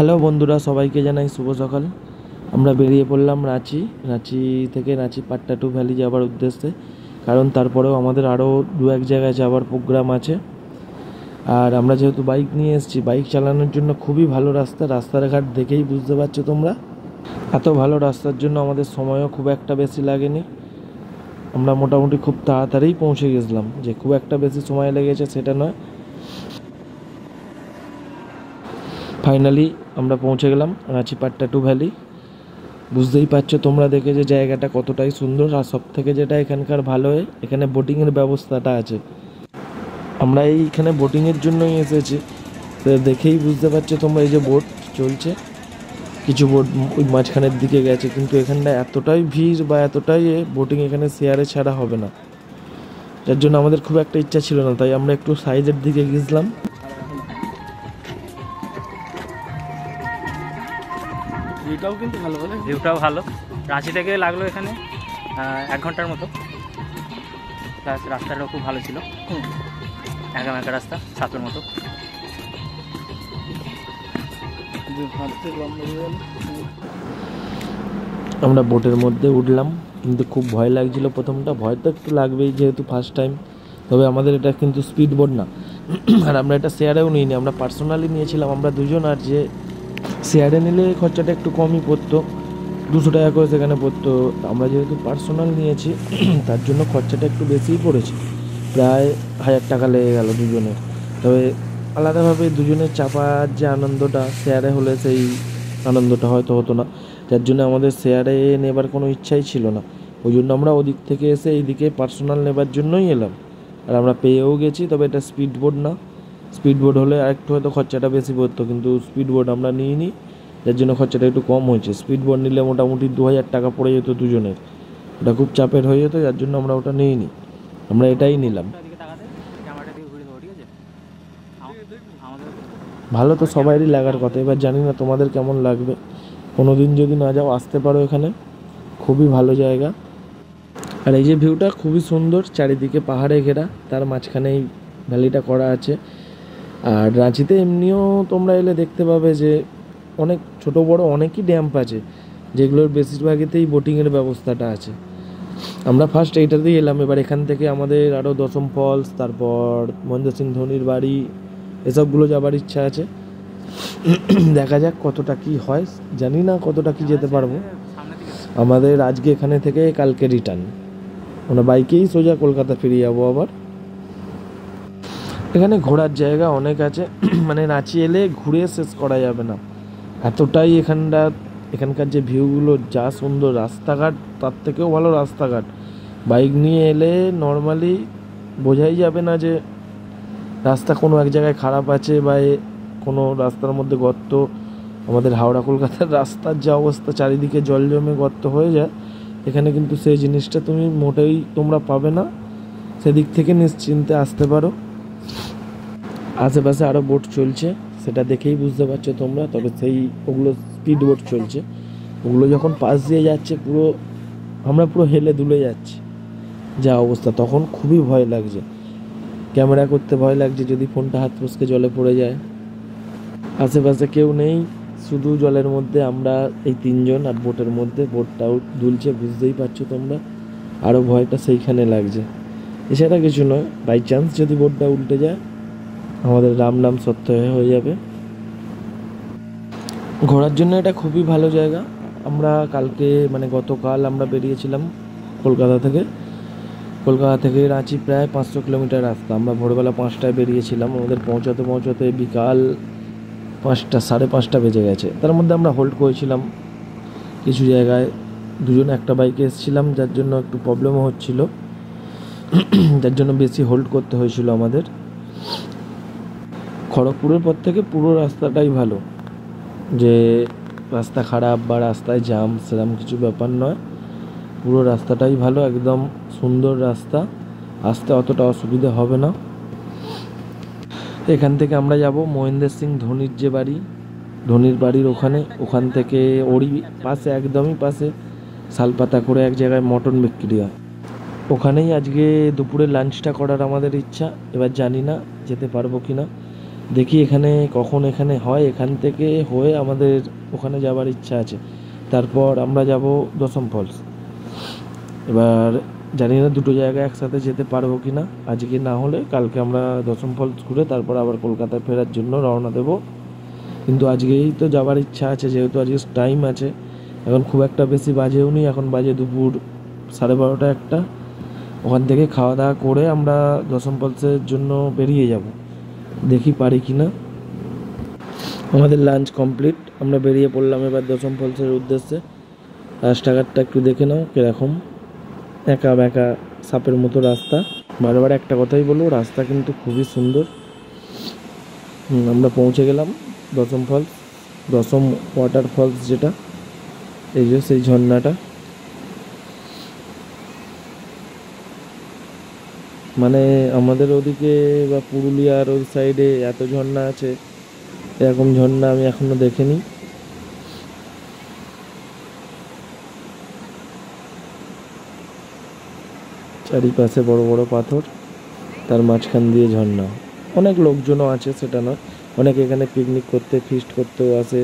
Hello বন্ধুরা, সবাইকে জানাই শুভ সকাল। আমরা বেরিয়ে পড়লাম রাঁচি থেকে রাঁচি পাট্টাটু ভ্যালি যাওয়ার উদ্দেশ্যে, কারণ তারপরেও আমাদের আরও দু এক জায়গায় যাওয়ার প্রোগ্রাম আছে। আর আমরা যেহেতু বাইক নিয়ে এসেছি, বাইক চালানোর জন্য খুবই ভালো রাস্তার ঘাট দেখেই বুঝতে পারছো তোমরা। এত ভালো রাস্তার জন্য আমাদের সময়ও খুব একটা বেশি লাগেনি। আমরা মোটামুটি খুব তাড়াতাড়িই পৌঁছে গেছিলাম, যে খুব একটা বেশি সময় লেগেছে সেটা নয়। ফাইনালি আমরা পৌঁছে গেলাম রাঁচি পাট্টাটু ভ্যালি। বুঝতেই পারছো তোমরা দেখে যে জায়গাটা কতটাই সুন্দর। আর সব থেকে যেটা এখানকার ভালো, এখানে বোটিংয়ের ব্যবস্থাটা আছে। আমরা এইখানে বোটিংয়ের জন্যই এসেছি, তো দেখেই বুঝতে পারছো তোমরা। এই যে বোট চলছে, কিছু বোট ওই মাঝখানের দিকে গেছে, কিন্তু এখানটা এতটাই ভিড় বা এতটাই বোটিং এখানে শেয়ারে ছাড়া হবে না, যার জন্য আমাদের খুব একটা ইচ্ছা ছিল না, তাই আমরা একটু সাইজের দিকে গেছিলাম। ভিউটাও কিন্তু ভালো, ভিউটাও ভালো। রাঁচি থেকে লাগলো এখানে 1 ঘন্টার মতো। প্লাস রাস্তাটাও খুব ভালো ছিল, একা রাস্তা, সাপের মতো। আমরা বোটের মধ্যে উঠলাম, কিন্তু খুব ভয় লাগছিল প্রথমটা। ভয় তো একটু লাগবেই, যেহেতু ফার্স্ট টাইম। তবে আমাদের এটা কিন্তু স্পিড বোট না, আর আমরা এটা শেয়ারেও নিইনি, আমরা পার্সোনালি নিয়েছিলাম আমরা দুজন। আর যে শেয়ারে নিলে খরচাটা একটু কমই পড়তো, 200 টাকা করে সেখানে পড়তো। আমরা যেহেতু পার্সোনাল নিয়েছি, তার জন্য খরচাটা একটু বেশিই পড়েছে, প্রায় 1000 টাকা লেগে গেল দুজনের। তবে আলাদাভাবে দুজনের চাপার যে আনন্দটা, শেয়ারে হলে সেই আনন্দটা হয়তো হতো না, যার জন্য আমাদের শেয়ারে নেবার কোনো ইচ্ছাই ছিল না। ওই জন্য আমরা ওদিক থেকে এসে এইদিকে পার্সোনাল নেবার জন্যই এলাম। আর আমরা পেয়েও গেছি। তবে এটা স্পিড বোট না, স্পিড বোট হলে আরেকটু হয়তো খরচাটা বেশি পড়তো, কিন্তু স্পিড বোট আমরা নিইনি, যার জন্য খরচাটা একটু কম হয়েছে। স্পিড বোট নিলে মোটামুটি 2000 টাকা পড়ে যেত দুজনের, ওটা খুব চাপের হয়ে যেত, যার জন্য আমরা ওটা নিইনি, আমরা এটাই নিলাম। ভালো তো সবারই লাগার কথা, এবার জানি না তোমাদের কেমন লাগবে। কোনো দিন যদি না যাও, আসতে পারো এখানে, খুবই ভালো জায়গা। আর এই যে ভিউটা খুবই সুন্দর, চারিদিকে পাহাড়ে ঘেরা, তার মাঝখানে এই ভ্যালিটা করা আছে। আর রাঁচিতে এমনিও তোমরা এলে দেখতে পাবে যে অনেক ছোট বড় অনেকই ড্যাম্প আছে, যেগুলোর বেশিরভাগেতেই বোটিংয়ের ব্যবস্থাটা আছে। আমরা ফার্স্ট এইটাতেই এলাম। এবার এখান থেকে আমাদের আরও দশম ফলস, তারপর মহেন্দ্র সিং ধোনির বাড়ি, এসবগুলো যাবার ইচ্ছা আছে। দেখা যাক কতটা কি হয়, জানি না কতটা কি যেতে পারবো। আমাদের আজকে এখানে থেকে কালকে রিটার্ন, আমরা বাইকেই সোজা কলকাতা ফিরে যাবো আবার। এখানে ঘোরার জায়গা অনেক আছে, মানে রাঁচি এলে ঘুরে শেষ করা যাবে না, এতটাই এখানকার যে ভিউগুলো যা সুন্দর। রাস্তাঘাট তার থেকেও ভালো রাস্তাঘাট। বাইক নিয়ে এলে নর্মালি বোঝাই যাবে না যে রাস্তা কোনো এক জায়গায় খারাপ আছে বা কোনো রাস্তার মধ্যে গর্ত। আমাদের হাওড়া কলকাতার রাস্তার যে অবস্থা, চারিদিকে জল জমে গর্ত হয়ে যায়, এখানে কিন্তু সেই জিনিসটা তুমি মোটেই তোমরা পাবে না। সেদিক থেকে নিশ্চিন্তে আসতে পারো। আশেপাশে আরও বোট চলছে, সেটা দেখেই বুঝতে পারছো তোমরা। তবে ওগুলো স্পিড বোট চলছে, ওগুলো যখন পাশ দিয়ে যাচ্ছে আমরা পুরো হেলে দুলে যাচ্ছি, যা অবস্থা। তখন খুবই ভয় লাগছে, ক্যামেরা করতে ভয় লাগছে, যদি ফোনটা হাত ফসকে জলে পড়ে যায়। আশেপাশে কেউ নেই, শুধু জলের মধ্যে আমরা এই 3 জন, আর বোটের মধ্যে বোটটাও দুলছে, বুঝতেই পারছো তোমরা। আরও ভয়টা সেইখানে লাগছে, এছাড়া কিছু নয়। বাই চান্স যদি বোটটা উল্টে যায়, আমাদের রাম নাম সত্য হয়ে যাবে। ঘোরার জন্য এটা খুবই ভালো জায়গা। আমরা গতকাল আমরা বেরিয়েছিলাম কলকাতা থেকে রাঁচি প্রায় 500 কিলোমিটার রাস্তা। আমরা ভোরবেলা 5টায় বেরিয়েছিলাম, আমাদের পৌঁছাতে বিকাল 5টা, 5:30 বেজে গেছে। তার মধ্যে আমরা হোল্ড করেছিলাম কিছু জায়গায়, দুজন একটা বাইকে এসেছিলাম, যার জন্য একটু প্রবলেমও হচ্ছিল, যার জন্য বেশি হোল্ড করতে হয়েছিল আমাদের। খড়গপুরের পর থেকে পুরো রাস্তাটাই ভালো, যে রাস্তা খারাপ বা রাস্তায় জ্যাম সেরকম কিছু ব্যাপার নয়। পুরো রাস্তাটাই ভালো, একদম সুন্দর রাস্তা, আসতে অতটা অসুবিধা হবে না। এখান থেকে আমরা যাব মহেন্দ্র সিং ধোনির যে বাড়ি, ধোনির বাড়ির ওখান থেকে ওরই পাশে, একদমই পাশে শালপাতা করে এক জায়গায় মটন বিক্রি হয়, ওখানেই আজকে দুপুরে লাঞ্চটা করার আমাদের ইচ্ছা। এবার জানি না যেতে পারবো কি না, দেখি এখানে কখন এখানে হয়, এখান থেকে হয়ে আমাদের ওখানে যাবার ইচ্ছা আছে। তারপর আমরা যাব দশম ফলস। এবার জানি না দুটো জায়গায় একসাথে যেতে পারবো কি না, আজকে না হলে কালকে আমরা দশম ফলস ঘুরে তারপর আবার কলকাতায় ফেরার জন্য রওনা দেব। কিন্তু আজকেই তো যাবার ইচ্ছা আছে, যেহেতু আজকে টাইম আছে। এখন খুব একটা বেশি বাজেও নি, এখন বাজে দুপুর 12:30 একটা। ওখান থেকে খাওয়া দাওয়া করে আমরা দশম ফলসের জন্য বেরিয়ে যাব, দেখি পারি কি না। আমাদের লাঞ্চ কমপ্লিট, আমরা বেরিয়ে পড়লাম এবার দশম ফলসের উদ্দেশ্যে। রাস্তাঘাটটা একটু দেখে নাও কীরকম, একা বেঁকা সাপের মতো রাস্তা। বারবার একটা কথাই বলবো, রাস্তা কিন্তু খুবই সুন্দর। আমরা পৌঁছে গেলাম দশম ফলস, দশম ওয়াটার ফলস যেটা, এই যে সেই ঝর্ণাটা। মানে আমাদের ওদিকে বা পুরুলিয়ার ওই সাইডে এত ঝর্ণা আছে, এরকম ঝর্ণা আমি এখনো দেখিনি। চারিপাশে বড় বড় পাথর, তার মাঝখান দিয়ে ঝর্ণা। অনেক লোকজনও আছে, সেটা নয়, অনেকে এখানে পিকনিক করতে, ফিস্ট করতেও আসে।